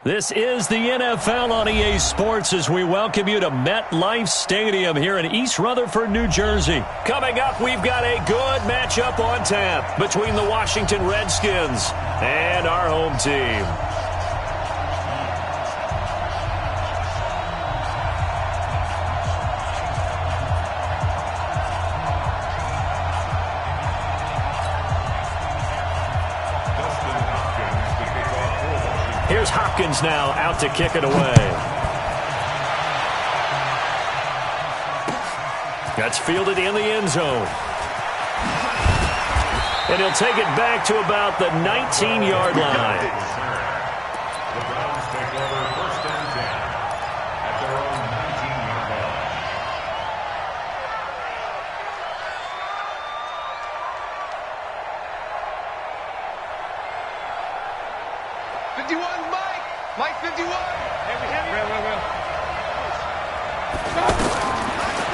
This is the NFL on EA Sports as we welcome you to MetLife Stadium here in East Rutherford, New Jersey. Coming up, we've got a good matchup on tap between the Washington Redskins and our home team. Here's Hopkins now out to kick it away. That's fielded in the end zone. And he'll take it back to about the 19-yard line. The Browns take over first and 10 at their own 19-yard line. Mike 51.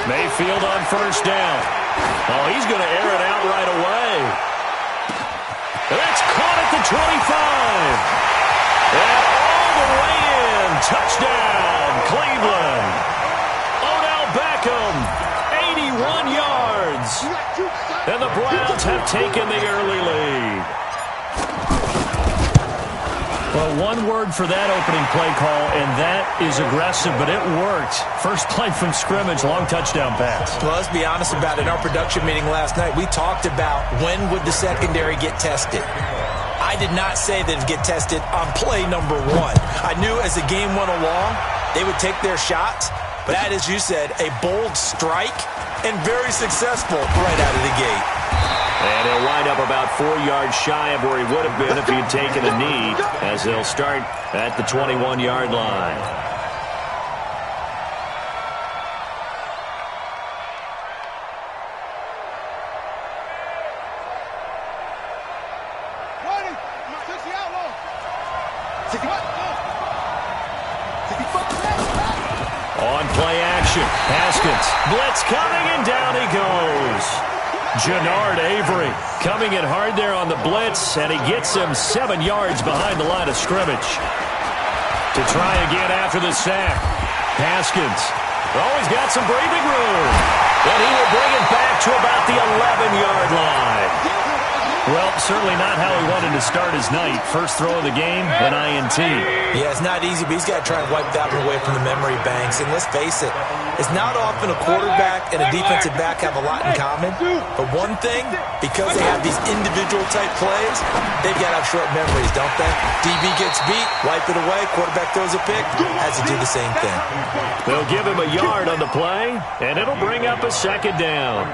Mayfield on first down. Oh, he's going to air it out right away. That's caught at the 25. And all the way in. Touchdown, Cleveland. Odell Beckham, 81 yards. And the Browns have taken the early lead. Well, one word for that opening play call, and that is aggressive, but it worked. First play from scrimmage, long touchdown pass. Well, let's be honest about it. In our production meeting last night, we talked about when would the secondary get tested. I did not say that it'd get tested on play number one. I knew as the game went along, they would take their shots, but that, as you said, a bold strike and very successful right out of the gate. And he'll wind up about 4 yards shy of where he would have been if he had taken a knee, as they'll start at the 21-yard line. On play action, Haskins, blitz coming, and down he goes. Jannard Avery coming in hard there on the blitz, and he gets him 7 yards behind the line of scrimmage. To try again after the sack, Haskins. Oh, he's got some breathing room. And he will bring it back to about the 11-yard line. Well, certainly not how he wanted to start his night. First throw of the game, an INT. Yeah, it's not easy, but he's got to try and wipe that one away from the memory banks. And let's face it, it's not often a quarterback and a defensive back have a lot in common. But one thing, because they have these individual type plays, they've got to have short memories, don't they? DB gets beat, wipe it away, quarterback throws a pick, has to do the same thing. They'll give him a yard on the play, and it'll bring up a second down.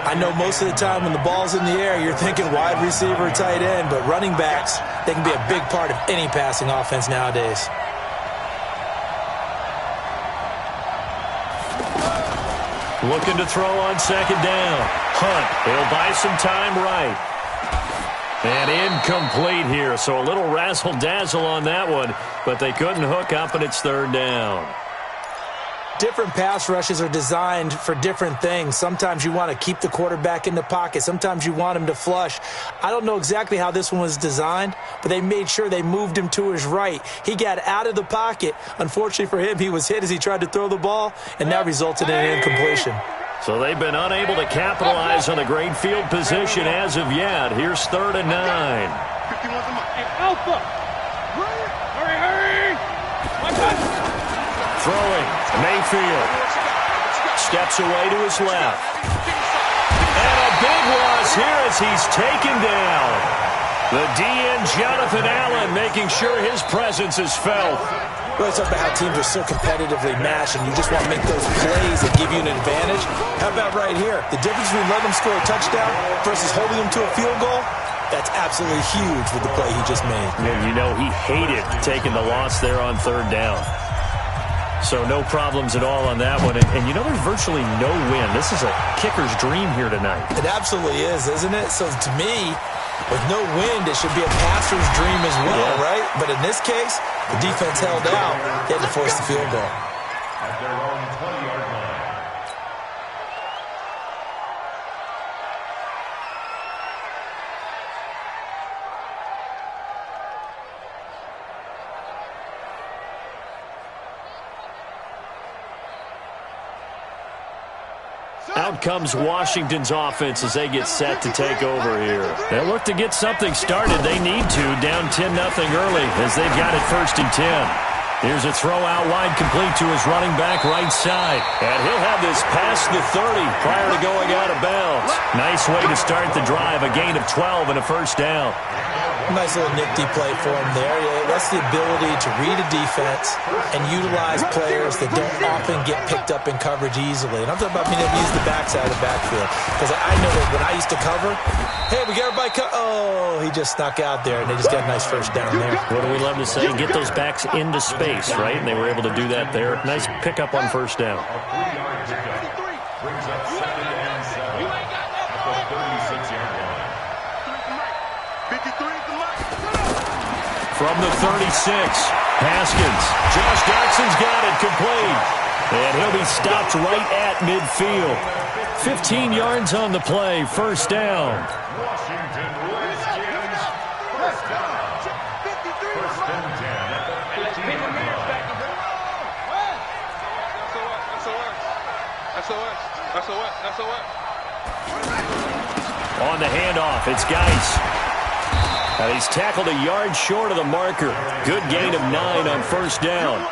I know most of the time when the ball's in the air, you're thinking wide receiver, tight end, but running backs, they can be a big part of any passing offense nowadays. Looking to throw on second down. Hunt, he'll buy some time right. And incomplete here, so a little razzle-dazzle on that one, but they couldn't hook up, and it's third down. Different pass rushes are designed for different things. Sometimes you want to keep the quarterback in the pocket. Sometimes you want him to flush. I don't know exactly how this one was designed, but they made sure they moved him to his right. He got out of the pocket. Unfortunately for him, he was hit as he tried to throw the ball, and that resulted in an incompletion. So they've been unable to capitalize on a great field position as of yet. Here's 3rd and 9. Alpha! Hurry! Throwing, Mayfield. Steps away to his left. And a big loss here as he's taken down. The DN, Jonathan Allen, making sure his presence is felt. Well, it's about how teams are so competitively matched, and you just want to make those plays that give you an advantage. How about right here? The difference between letting them score a touchdown versus holding them to a field goal, that's absolutely huge with the play he just made. And you know he hated taking the loss there on 3rd down. So no problems at all on that one. And you know there's virtually no win. This is a kicker's dream here tonight. It absolutely is, isn't it? So to me, with no wind, it should be a passer's dream as well, right? But in this case, the defense held out. They had to force the field goal. At their own 20-yard line. Out comes Washington's offense as they get set to take over here. They'll look to get something started. They need to, down 10-0 early as they've got it 1st and 10. Here's a throw out wide, complete to his running back right side. And he'll have this past the 30 prior to going out of bounds. Nice way to start the drive, a gain of 12 and a 1st down. Nice little nifty play for him there. Yeah, that's the ability to read a defense and utilize players that don't often get picked up in coverage easily. And I'm talking about being able to use the backside of the backfield. Because I know that when I used to cover, hey, we got everybody oh, he just snuck out there, and they just got a nice 1st down there. What do we love to say? Get those backs into space, right? And they were able to do that there. Nice pickup on 1st down. A 3-yard pickup brings up 2nd and 7 at the 36-yard line. From the 36, Haskins. Josh Doxson's got it complete. And he'll be stopped right at midfield. 15 yards on the play, 1st down. Washington Redskins, 1st down. 1st and 10 at the 15-yard line. That's a what? On the handoff, it's Geis. He's tackled a yard short of the marker. Good gain of 9 on 1st down.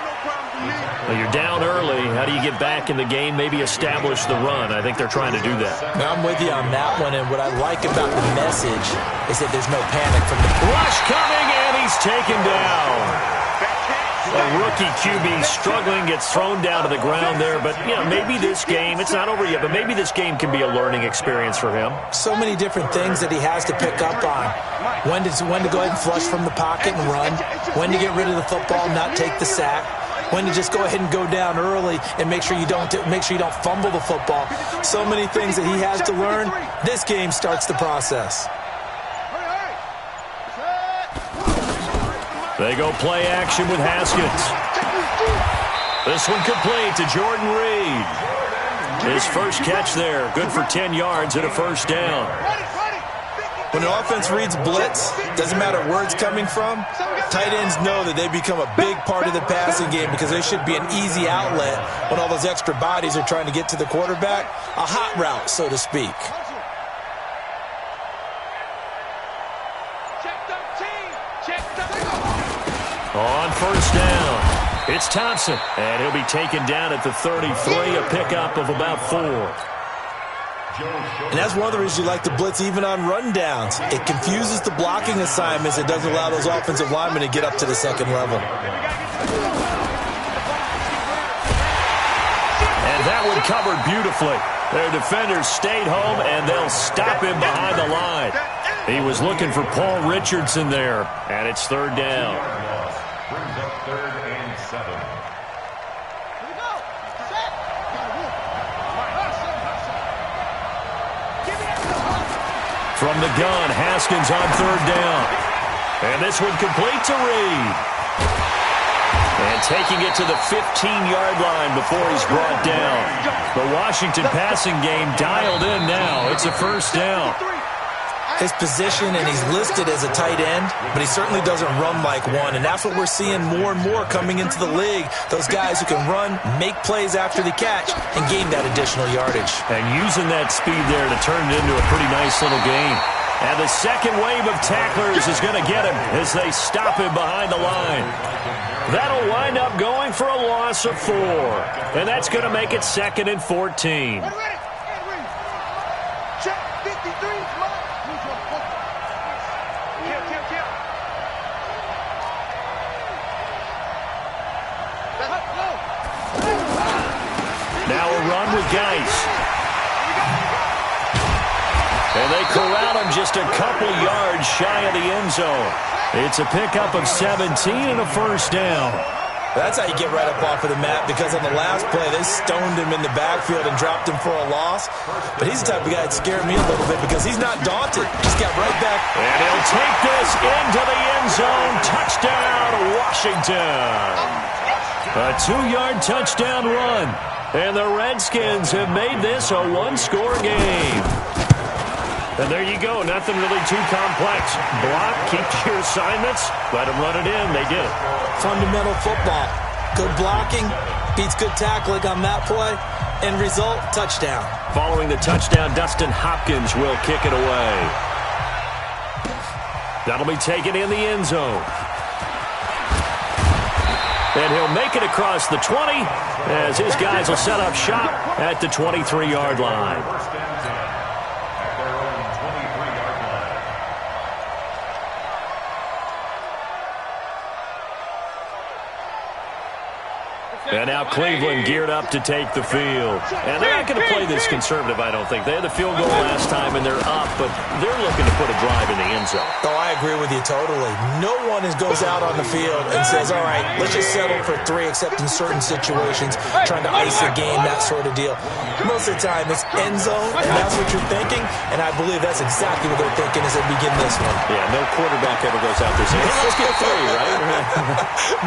Well, you're down early. How do you get back in the game? Maybe establish the run. I think they're trying to do that. Now, I'm with you on that one, and what I like about the message is that there's no panic from the rush coming, and he's taken down. A rookie QB struggling, gets thrown down to the ground there. But, you know, maybe this game, it's not over yet, but maybe this game can be a learning experience for him. So many different things that he has to pick up on. When to go ahead and flush from the pocket and run. When to get rid of the football and not take the sack. When to just go ahead and go down early and make sure you don't fumble the football. So many things that he has to learn. This game starts the process. They go play action with Haskins. This one complete to Jordan Reed. His first catch there, good for 10 yards and a 1st down. When an offense reads blitz, doesn't matter where it's coming from, tight ends know that they become a big part of the passing game because there should be an easy outlet when all those extra bodies are trying to get to the quarterback. A hot route, so to speak. On 1st down, it's Thompson, and he'll be taken down at the 33, a pickup of about 4. And that's one of the reasons you like to blitz even on rundowns. It confuses the blocking assignments. It doesn't allow those offensive linemen to get up to the 2nd level. And that one covered beautifully. Their defenders stayed home, and they'll stop him behind the line. He was looking for Paul Richardson there, and it's 3rd down. Brings up 3rd and 7. From the gun, Haskins on 3rd down. And this one complete to Reed. And taking it to the 15-yard line before he's brought down. The Washington passing game dialed in now. It's a 1st down. His position, and he's listed as a tight end, but he certainly doesn't run like one, and that's what we're seeing more and more coming into the league. Those guys who can run, make plays after the catch, and gain that additional yardage. And using that speed there to turn it into a pretty nice little game. And the second wave of tacklers is going to get him as they stop him behind the line. That'll wind up going for a loss of 4, and that's going to make it 2nd and 14. Now a run with Geis. And they corral him just a couple yards shy of the end zone. It's a pickup of 17 and a 1st down. That's how you get right up off of the mat, because on the last play, they stoned him in the backfield and dropped him for a loss. But he's the type of guy that scared me a little bit because he's not daunted. Just got right back. And he'll take this into the end zone. Touchdown, Washington. A 2-yard touchdown run. And the Redskins have made this a 1-score game. And there you go. Nothing really too complex. Block, keep your assignments, let them run it in. They did it. Fundamental football. Good blocking beats good tackling on that play. End result, touchdown. Following the touchdown, Dustin Hopkins will kick it away. That'll be taken in the end zone. And he'll make it across the 20 as his guys will set up shop at the 23-yard line. And now Cleveland geared up to take the field. And they're not going to play this conservative, I don't think. They had the field goal last time, and they're up, but they're looking to put a drive in the end zone. Oh, I agree with you totally. No one goes out on the field and says, all right, let's just settle for 3, except in certain situations, trying to ice a game, that sort of deal. Most of the time, it's end zone, and that's what you're thinking, and I believe that's exactly what they're thinking as they begin this one. Yeah, no quarterback ever goes out there saying, let's get 3, right?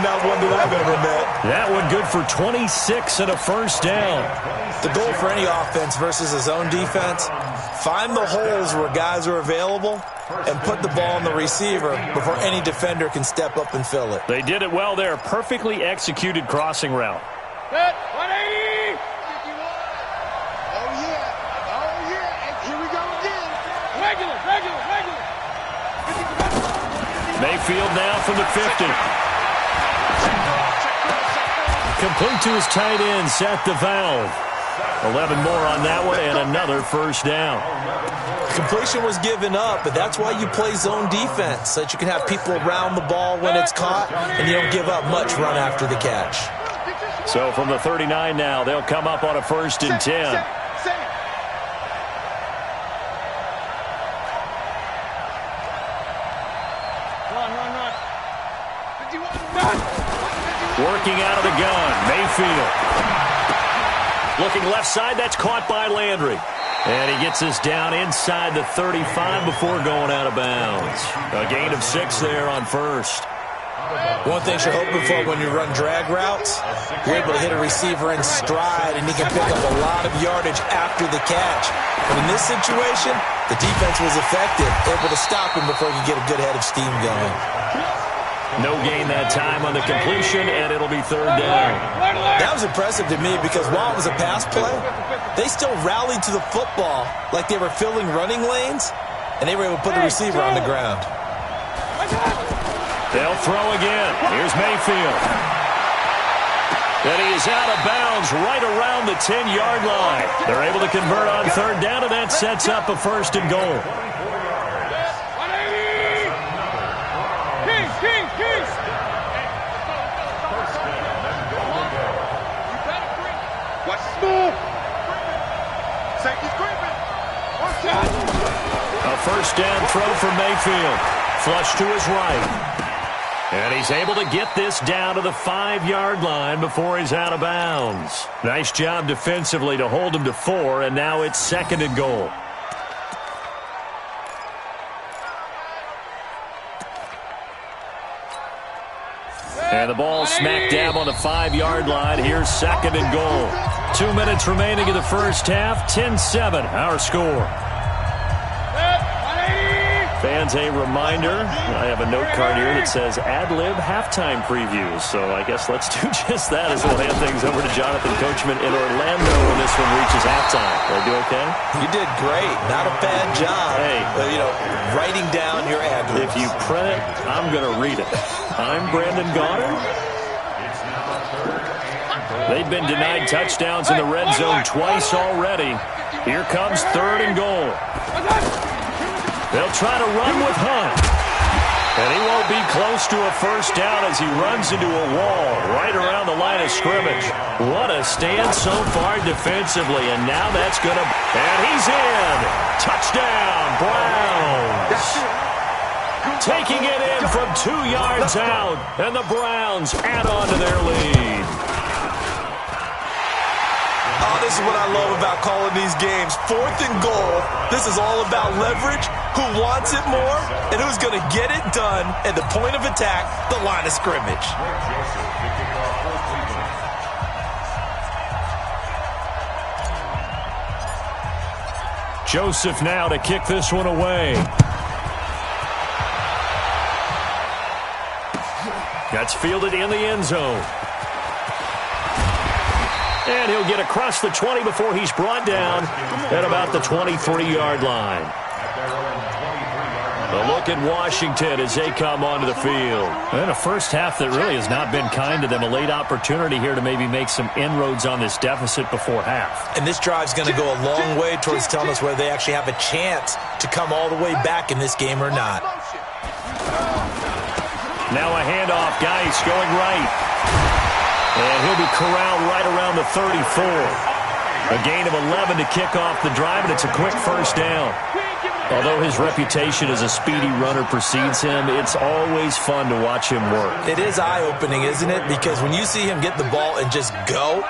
Not one that I've ever met. That one good for 26 and a first down. The goal for any offense versus a zone defense, find the holes where guys are available and put the ball on the receiver before any defender can step up and fill it. They did it well there. Perfectly executed crossing route. Set, 180. Oh, yeah. And here we go again. Regular. Mayfield now from the 50. Complete to his tight end, Seth the Valve. 11 more on that one and another first down. Completion was given up, but that's why you play zone defense, so that you can have people around the ball when it's caught, and you don't give up much run after the catch. So from the 39 now, they'll come up on a 1st and 10. Working out of the gun, Mayfield. Looking left side, that's caught by Landry. And he gets us down inside the 35 before going out of bounds. A gain of 6 there on 1st. One thing you're hoping for when you run drag routes, you're able to hit a receiver in stride, and he can pick up a lot of yardage after the catch. But in this situation, the defense was effective, able to stop him before he could get a good head of steam going. No gain that time on the completion, and it'll be 3rd down. That was impressive to me because while it was a pass play, they still rallied to the football like they were filling running lanes, and they were able to put the receiver on the ground. They'll throw again. Here's Mayfield. And he is out of bounds right around the 10-yard line. They're able to convert on 3rd down, and that sets up a 1st and goal. A 1st down throw for Mayfield. Flush to his right. And he's able to get this down to the 5-yard line before he's out of bounds. Nice job defensively to hold him to 4, and now it's 2nd and goal. And the ball smack dab on the 5-yard line. Here's 2nd and goal. 2 minutes remaining in the first half. 10-7, our score. Fans, a reminder, I have a note card here that says ad-lib halftime previews. So I guess let's do just that as we'll hand things over to Jonathan Coachman in Orlando when this one reaches halftime. Did I do okay? You did great. Not a bad job. Hey. Writing down your ad-libs. If you print it, I'm going to read it. I'm Brandon Goddard. They've been denied touchdowns in the red zone twice already. Here comes 3rd and goal. They'll try to run with Hunt. And he won't be close to a 1st down as he runs into a wall right around the line of scrimmage. What a stand so far defensively, and now that's going to... And he's in! Touchdown, Browns! Taking it in from 2 yards out, and the Browns add on to their lead. Oh, this is what I love about calling these games. 4th and goal. This is all about leverage, who wants it more, and who's going to get it done at the point of attack, the line of scrimmage. Joseph now to kick this one away. That's fielded in the end zone. And he'll get across the 20 before he's brought down at about the 23-yard line. A look at Washington as they come onto the field. And a first half that really has not been kind to them. A late opportunity here to maybe make some inroads on this deficit before half. And this drive's going to go a long way towards telling us whether they actually have a chance to come all the way back in this game or not. Now a handoff. Geis going right. And he'll be corralled right around the 34. A gain of 11 to kick off the drive, and it's a quick first down. Although his reputation as a speedy runner precedes him, it's always fun to watch him work. It is eye-opening, isn't it? Because when you see him get the ball and just go,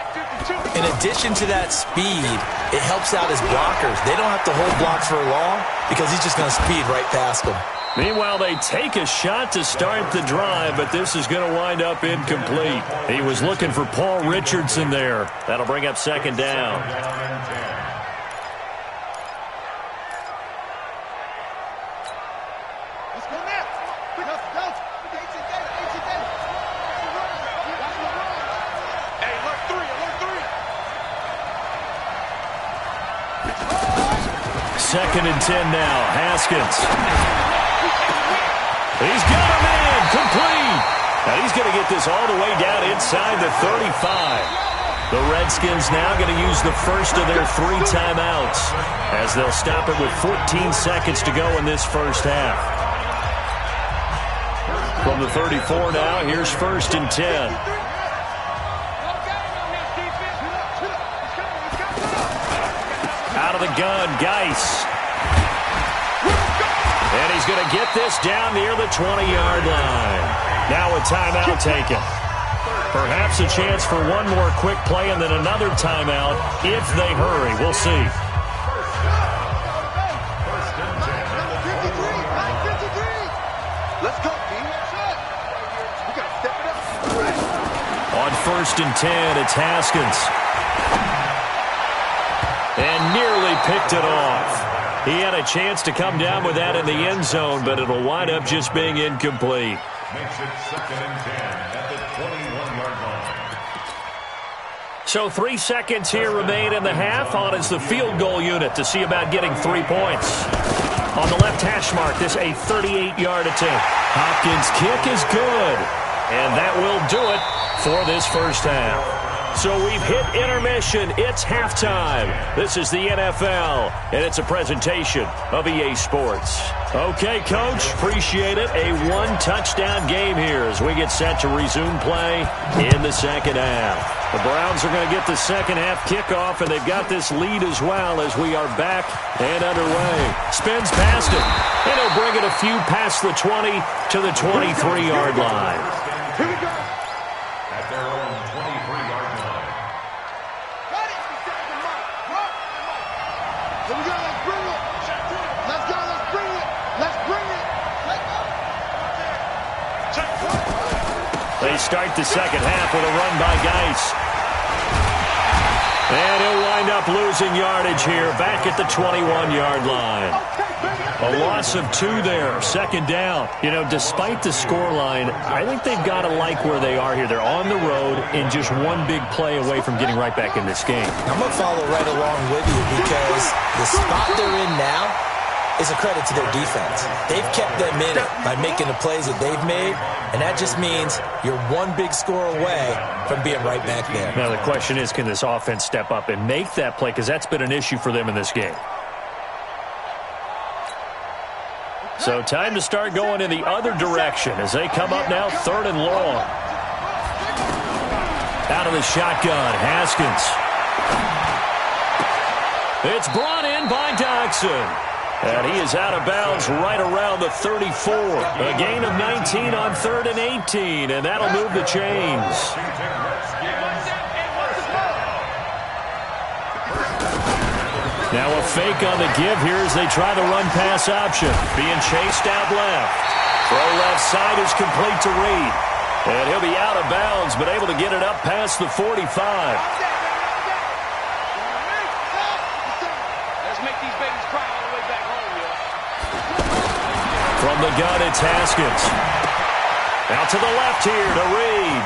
in addition to that speed, it helps out his blockers. They don't have to hold blocks for long because he's just going to speed right past them. Meanwhile, they take a shot to start the drive, but this is going to wind up incomplete. He was looking for Paul Richardson there. That'll bring up second down. Second and 10 now. Haskins. He's got him in. Complete. Now he's going to get this all the way down inside the 35. The Redskins now going to use the first of their 3 timeouts as they'll stop it with 14 seconds to go in this first half. From the 34 now, here's first and 10. Out of the gun, Geis. And he's going to get this down near the 20-yard line. Now a timeout taken. Perhaps a chance for one more quick play and then another timeout if they hurry. We'll see. Let's go, team. We got to step it up. On first and 10, it's Haskins. And nearly picked it off. He had a chance to come down with that in the end zone, but it'll wind up just being incomplete. Makes it second and 10 at the 21-yard line. So 3 seconds here remain in the half. On is the field goal unit to see about getting 3 points. On the left hash mark, this a 38-yard attempt. Hopkins' kick is good. And that will do it for this first half. So we've hit intermission. It's halftime. This is the NFL, and it's a presentation of EA Sports. Okay, Coach, appreciate it. A 1-touchdown game here as we get set to resume play in the second half. The Browns are going to get the second half kickoff, and they've got this lead as well as we are back and underway. Spins past it, and he'll bring it a few past the 20 to the 23-yard line. Here we go. At their own 23-yard line. Got it. Here we go. Let's bring it. Let's go. Let's bring it. Let's bring it. They start the second half with a run by Geis. And he'll wind up losing yardage here back at the 21-yard line. A loss of 2 there, second down. You know, despite the scoreline, I think they've got to like where they are here. They're on the road and just one big play away from getting right back in this game. I'm going to follow right along with you because the spot they're in now is a credit to their defense. They've kept them in it by making the plays that they've made, and that just means you're one big score away from being right back there. Now the question is, can this offense step up and make that play? Because that's been an issue for them in this game. So time to start going in the other direction as they come up now, 3rd and long. Out of the shotgun, Haskins. It's brought in by Dodson. And he is out of bounds right around the 34. A gain of 19 on 3rd and 18, and that'll move the chains. Now a fake on the give here as they try the run-pass option. Being chased out left. Throw left side is complete to Reed. And he'll be out of bounds, but able to get it up past the 45. Let's make these babies cry all the way back home, yo. From the gun, it's Haskins. Out to the left here to Reed.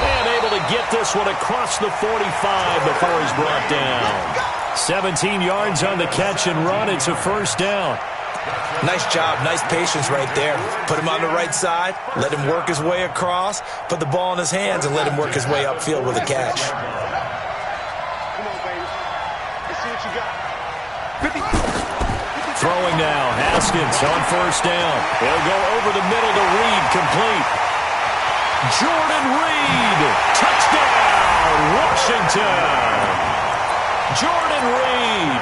And able to get this one across the 45 before he's brought down. 17 yards on the catch and run. It's a first down. Nice job, nice patience right there. Put him on the right side, let him work his way across, put the ball in his hands, and let him work his way upfield with a catch. Come on, baby. Let's see what you got. 50. Throwing now, Haskins on first down. He'll go over the middle to Reed, complete. Jordan Reed, touchdown, Washington. Jordan Reed,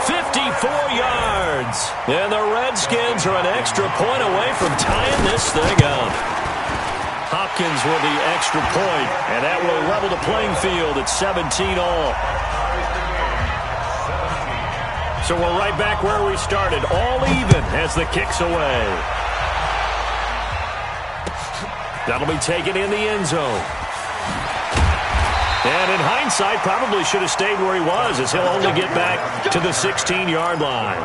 54 yards. And the Redskins are an extra point away from tying this thing up. Hopkins with the extra point, and that will level the playing field at 17 all. So we're right back where we started, all even as the kick's away. That'll be taken in the end zone. And in hindsight, probably should have stayed where he was, as he'll only get back to the 16-yard line.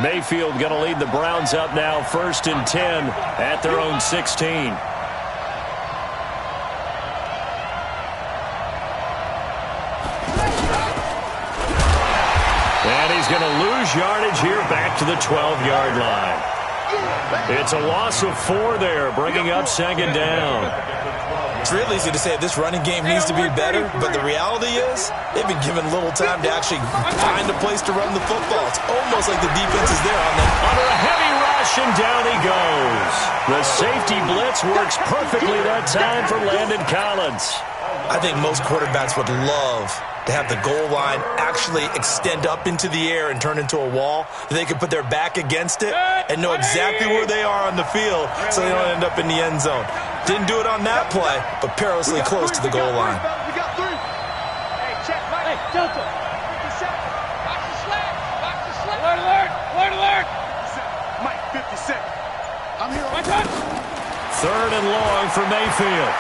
Mayfield going to lead the Browns up now, 1st and 10 at their own 16. And he's going to lose yardage here back to the 12-yard line. It's a loss of 4 there, bringing up 2nd down. It's real easy to say this running game needs to be better, but the reality is they've been given little time to actually find a place to run the football. It's almost like the defense is there on them. Under a heavy rush, and down he goes. The safety blitz works perfectly that time for Landon Collins. I think most quarterbacks would love to have the goal line actually extend up into the air and turn into a wall. They can put their back against it and know exactly where they are on the field so they don't end up in the end zone. Didn't do it on that play, but perilously close to the goal line. We got 3. Hey, check, Mike. Hey, Delta. 57. Watch the slap. Watch the slap. Alert, alert. Alert, alert. 57. Mike, 57. I'm here. My turn. 3rd and long for Mayfield.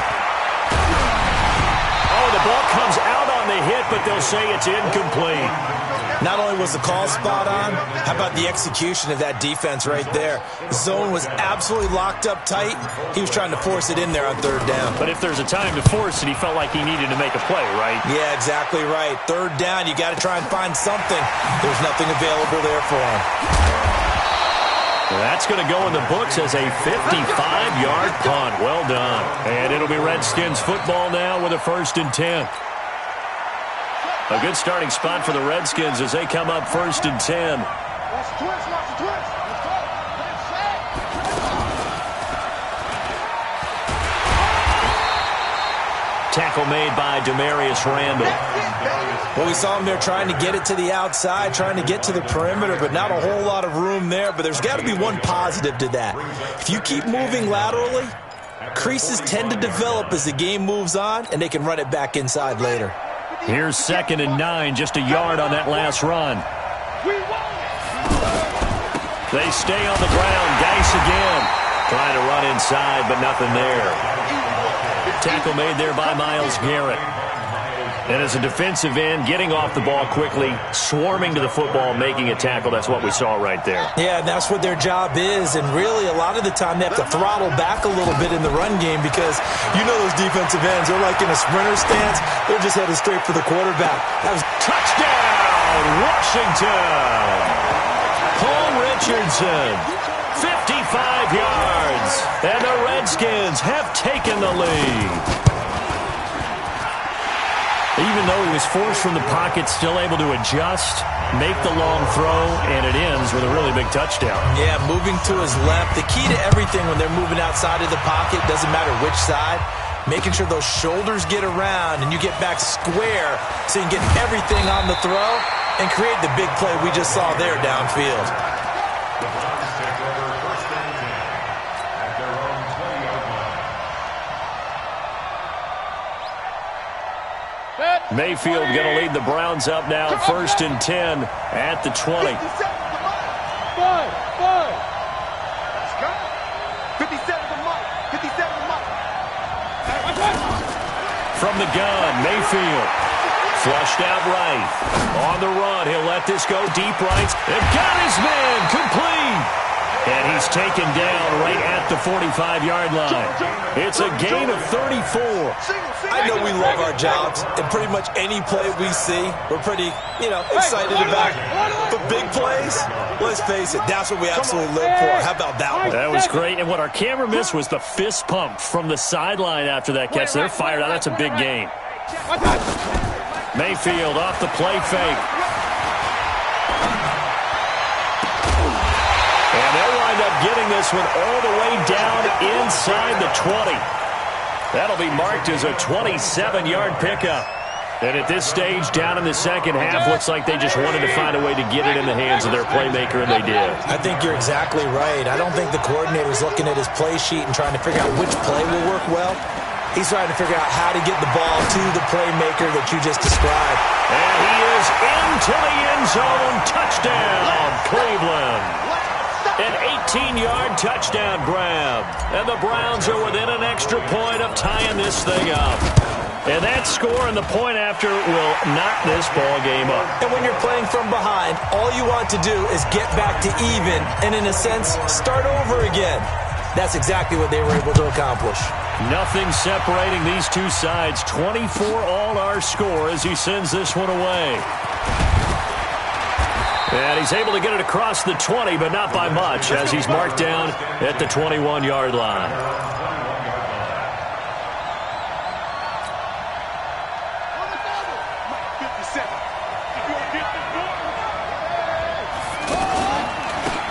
Oh, the ball comes out on the hit, but they'll say it's incomplete. Not only was the call spot on, how about the execution of that defense right there? The zone was absolutely locked up tight. He was trying to force it in there on 3rd down. But if there's a time to force it, he felt like he needed to make a play, right? Yeah, exactly right. 3rd down, you got to try and find something. There's nothing available there for him. That's going to go in the books as a 55-yard punt. Well done. And it'll be Redskins football now with a 1st and 10. A good starting spot for the Redskins as they come up 1st and 10. Watch the twist. Watch the twist. Let's go. Tackle made by Demarius Randall. Well, we saw him there trying to get it to the outside, trying to get to the perimeter, but not a whole lot of room there. But there's got to be one positive to that. If you keep moving laterally, creases tend to develop as the game moves on, and they can run it back inside later. Here's 2nd and 9, just a yard on that last run. They stay on the ground. Geis again. Trying to run inside, but nothing there. Tackle made there by Myles Garrett. And as a defensive end, getting off the ball quickly, swarming to the football, making a tackle. That's what we saw right there. Yeah, and that's what their job is. And really, a lot of the time, they have to throttle back a little bit in the run game because you know those defensive ends, they're like in a sprinter stance. They're just headed straight for the quarterback. That was touchdown, Washington. Paul Richardson, 55 yards. And the Redskins have taken the lead. Even though he was forced from the pocket, still able to adjust, make the long throw, and it ends with a really big touchdown. Yeah, moving to his left. The key to everything when they're moving outside of the pocket, doesn't matter which side, making sure those shoulders get around and you get back square so you can get everything on the throw and create the big play we just saw there downfield. Mayfield going to lead the Browns up now, 1st and 10 at the 20. 57 to Mike. 57 to Mike. From the gun, Mayfield Flushed out right. On the run, he'll let this go deep right. And got his man complete. And he's taken down right at the 45-yard line. It's a gain of 34. I know we love our jobs, and pretty much any play we see, we're pretty, excited about. But big plays, let's face it, that's what we absolutely live for. How about that one? That was great, and what our camera missed was the fist pump from the sideline after that catch. They're fired out. That's a big gain. Mayfield off the play fake. And they'll wind up getting this one all the way down inside the 20. That'll be marked as a 27-yard pickup. And at this stage, down in the second half, looks like they just wanted to find a way to get it in the hands of their playmaker, and they did. I think you're exactly right. I don't think the coordinator's looking at his play sheet and trying to figure out which play will work well. He's trying to figure out how to get the ball to the playmaker that you just described. And he is into the end zone. Touchdown, Cleveland. An 18-yard touchdown grab. And the Browns are within an extra point of tying this thing up. And that score and the point after will knock this ball game up. And when you're playing from behind, all you want to do is get back to even and, in a sense, start over again. That's exactly what they were able to accomplish. Nothing separating these two sides. 24 all our score as he sends this one away. And he's able to get it across the 20, but not by much, as he's marked down at the 21-yard line.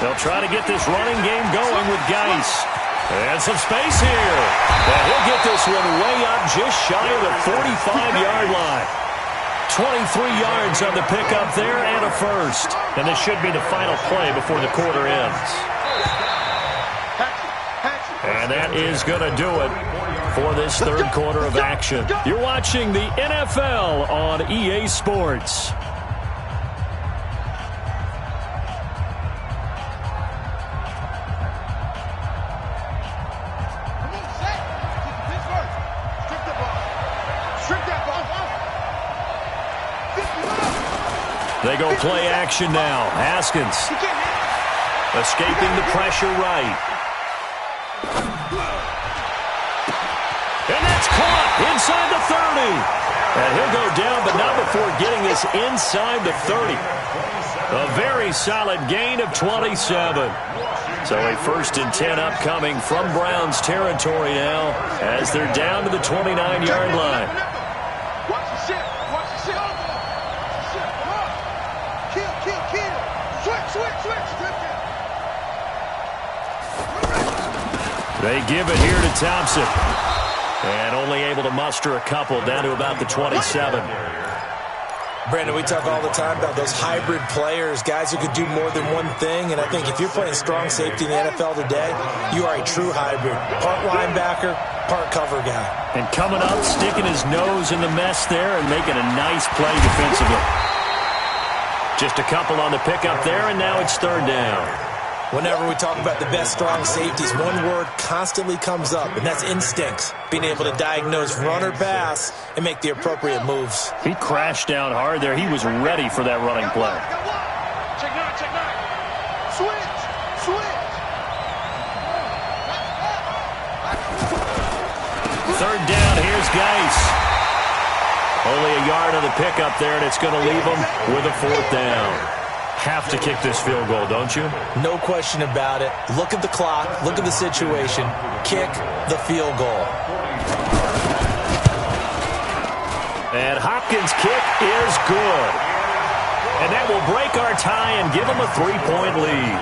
They'll try to get this running game going with Geis. And some space here. And he'll get this one way up just shy of the 45-yard line. 23 yards on the pickup there and a first. And this should be the final play before the quarter ends. And that is going to do it for this third quarter of action. You're watching the NFL on EA Sports. They go play action now. Haskins escaping the pressure right. And that's caught inside the 30. And he'll go down, but not before getting this inside the 30. A very solid gain of 27. So a 1st and 10 upcoming from Browns territory now as they're down to the 29-yard line. They give it here to Thompson. And only able to muster a couple down to about the 27. Brandon, we talk all the time about those hybrid players, guys who could do more than one thing. And I think if you're playing strong safety in the NFL today, you are a true hybrid. Part linebacker, part cover guy. And coming up, sticking his nose in the mess there and making a nice play defensively. Just a couple on the pickup there, and now it's third down. Whenever we talk about the best strong safeties, one word constantly comes up, and that's instincts. Being able to diagnose run or pass and make the appropriate moves. He crashed down hard there. He was ready for that running play. Check nine. Switch. Third down, here's Geis. Only a yard on the pickup there, and it's going to leave him with a 4th down. Have to kick this field goal, don't you? No question about it. Look at the clock. Look at the situation. Kick the field goal. And Hopkins' kick is good. And that will break our tie and give them a 3-point lead.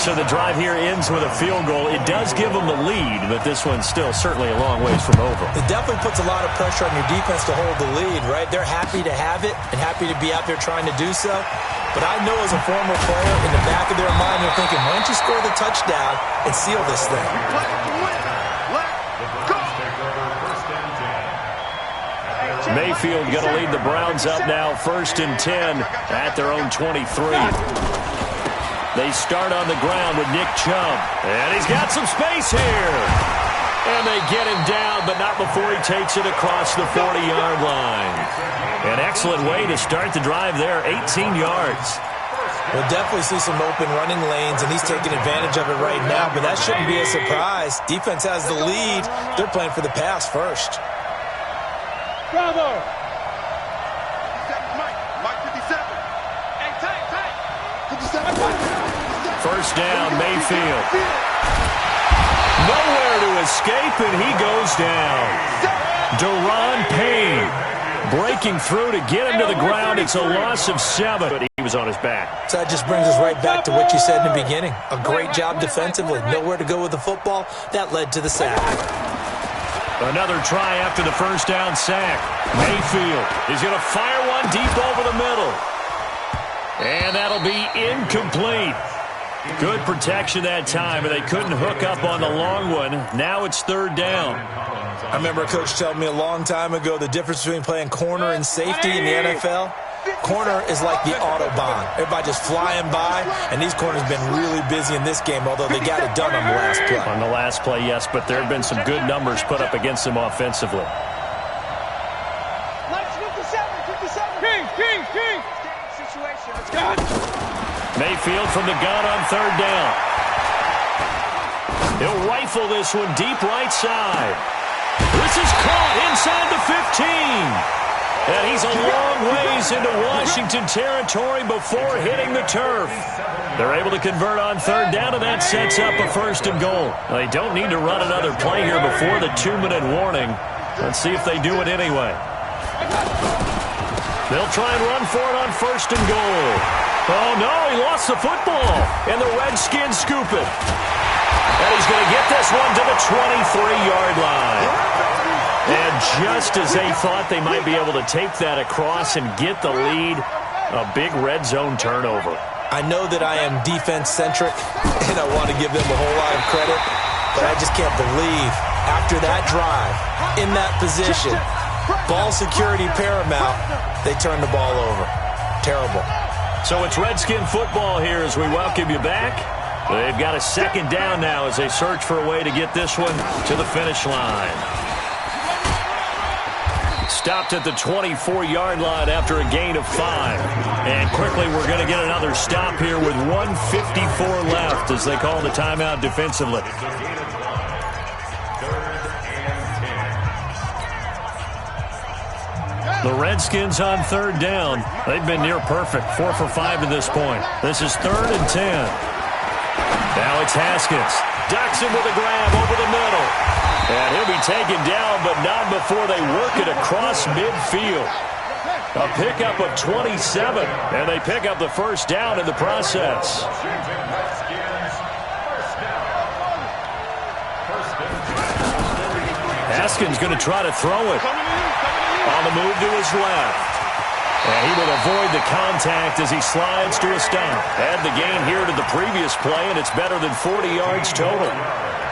So the drive here ends with a field goal. It does give them the lead, but this one's still certainly a long ways from over. It definitely puts a lot of pressure on your defense to hold the lead, right? They're happy to have it and happy to be out there trying to do so. But I know as a former player, in the back of their mind, they're thinking, why don't you score the touchdown and seal this thing? Mayfield going to lead the Browns up now, 1st and 10 at their own 23. They start on the ground with Nick Chubb. And he's got some space here. And they get him down, but not before he takes it across the 40-yard line. An excellent way to start the drive there, 18 yards. We'll definitely see some open running lanes, and he's taking advantage of it right now, but that shouldn't be a surprise. Defense has the lead. They're playing for the pass first. Bravo! Mike 57. Hey, tight. 57. First down, Mayfield. Nowhere to escape, and he goes down. Deron Payne breaking through to get him to the ground. It's a loss of 7, but he was on his back. So that just brings us right back to what you said in the beginning. A great job defensively. Nowhere to go with the football. That led to the sack. Another try after the first down sack. Mayfield is going to fire one deep over the middle. And that'll be incomplete. Good protection that time, but they couldn't hook up on the long one. Now it's third down. I remember a coach telling me a long time ago the difference between playing corner and safety in the NFL. Corner is like the Autobahn. Everybody just flying by, and these corners have been really busy in this game, although they got it done on the last play. On the last play, yes, but there have been some good numbers put up against them offensively. King. Situation. Let's go. Mayfield from the gun on third down. He'll rifle this one deep right side. This is caught inside the 15. And he's a long ways into Washington territory before hitting the turf. They're able to convert on third down, and that sets up a first and goal. They don't need to run another play here before the 2-minute warning. Let's see if they do it anyway. They'll try and run for it on first and goal. Oh, no, he lost the football. And the Redskins scoop it. And he's going to get this one to the 23-yard line. And just as they thought they might be able to take that across and get the lead, a big red zone turnover. I know that I am defense-centric, and I want to give them a whole lot of credit, but I just can't believe after that drive, in that position, ball security paramount, they turn the ball over. Terrible. So it's Redskin football here as we welcome you back. They've got a second down now as they search for a way to get this one to the finish line. Stopped at the 24-yard line after a gain of 5. And quickly we're going to get another stop here with 1:54 left as they call the timeout defensively. The Redskins on third down. They've been near perfect, 4 for 5 to this point. This is 3rd and 10. Now it's Haskins. Ducks him with a grab over the middle. And he'll be taken down, but not before they work it across midfield. A pickup of 27, and they pick up the first down in the process. Haskins going to try to throw it. On the move to his left. And he will avoid the contact as he slides to a stop. Add the gain here to the previous play, and it's better than 40 yards total.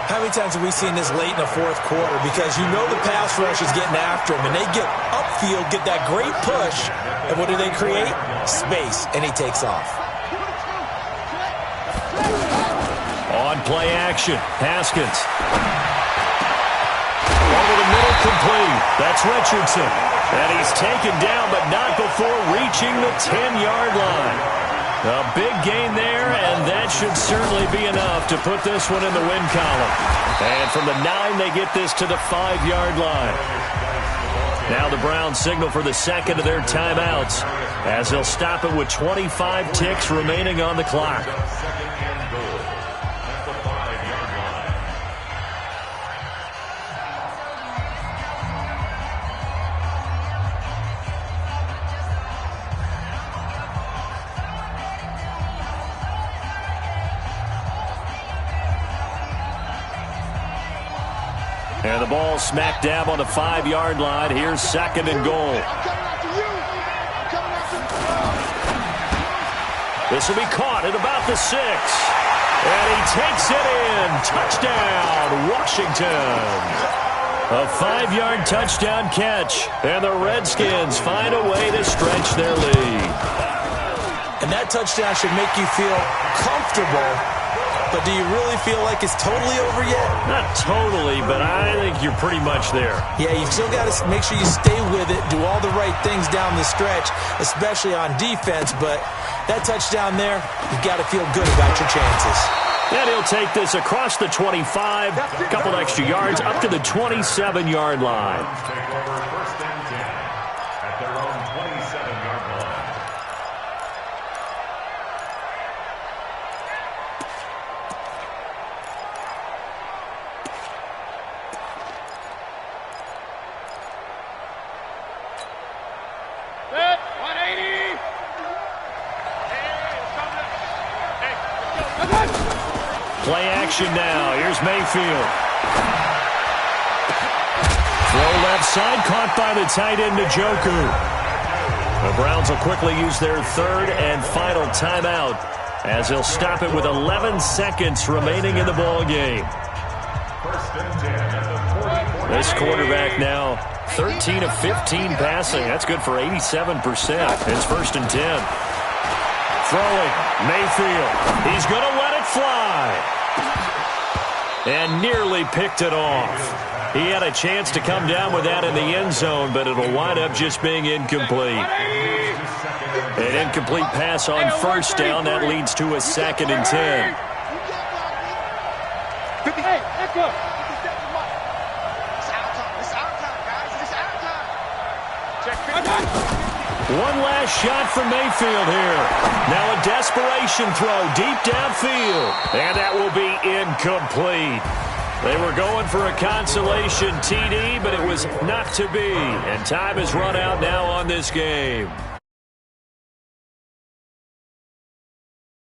How many times have we seen this late in the fourth quarter? Because you know the pass rush is getting after him, and they get upfield, get that great push, and what do they create? Space, and he takes off. On play action, Haskins. Over the middle, complete. That's Richardson. And he's taken down, but not before reaching the 10-yard line. A big gain there, and that should certainly be enough to put this one in the win column. And from the 9, they get this to the 5-yard line. Now the Browns signal for the second of their timeouts as they'll stop it with 25 ticks remaining on the clock. And the ball smack dab on the 5-yard line. Here's 2nd and goal. This will be caught at about the 6. And he takes it in. Touchdown, Washington. A 5-yard touchdown catch. And the Redskins find a way to stretch their lead. And that touchdown should make you feel comfortable but do you really feel like it's totally over yet? Not totally, but I think you're pretty much there. Yeah, you still got to make sure you stay with it, do all the right things down the stretch, especially on defense, but that touchdown there, you got to feel good about your chances. And he'll take this across the 25, a couple extra yards, up to the 27-yard line. Take over first and 10 at their own 27-yard line. Set, 180. Play action now. Here's Mayfield. Throw left side, caught by the tight end, Njoku. The Browns will quickly use their third and final timeout as they'll stop it with 11 seconds remaining in the ball game. First and 10 at the 40. This quarterback now 13 of 15 passing. That's good for 87%. It's first and 10. Throwing, Mayfield. He's going to let it fly. And nearly picked it off. He had a chance to come down with that in the end zone, but it'll wind up just being incomplete. An incomplete pass on first down. That leads to a 2nd and 10. Hey, let's go. It's our time. It's our time, guys. It's our time. Check. One last shot from Mayfield here. Now a desperation throw deep downfield. And that will be incomplete. They were going for a consolation TD, but it was not to be. And time has run out now on this game.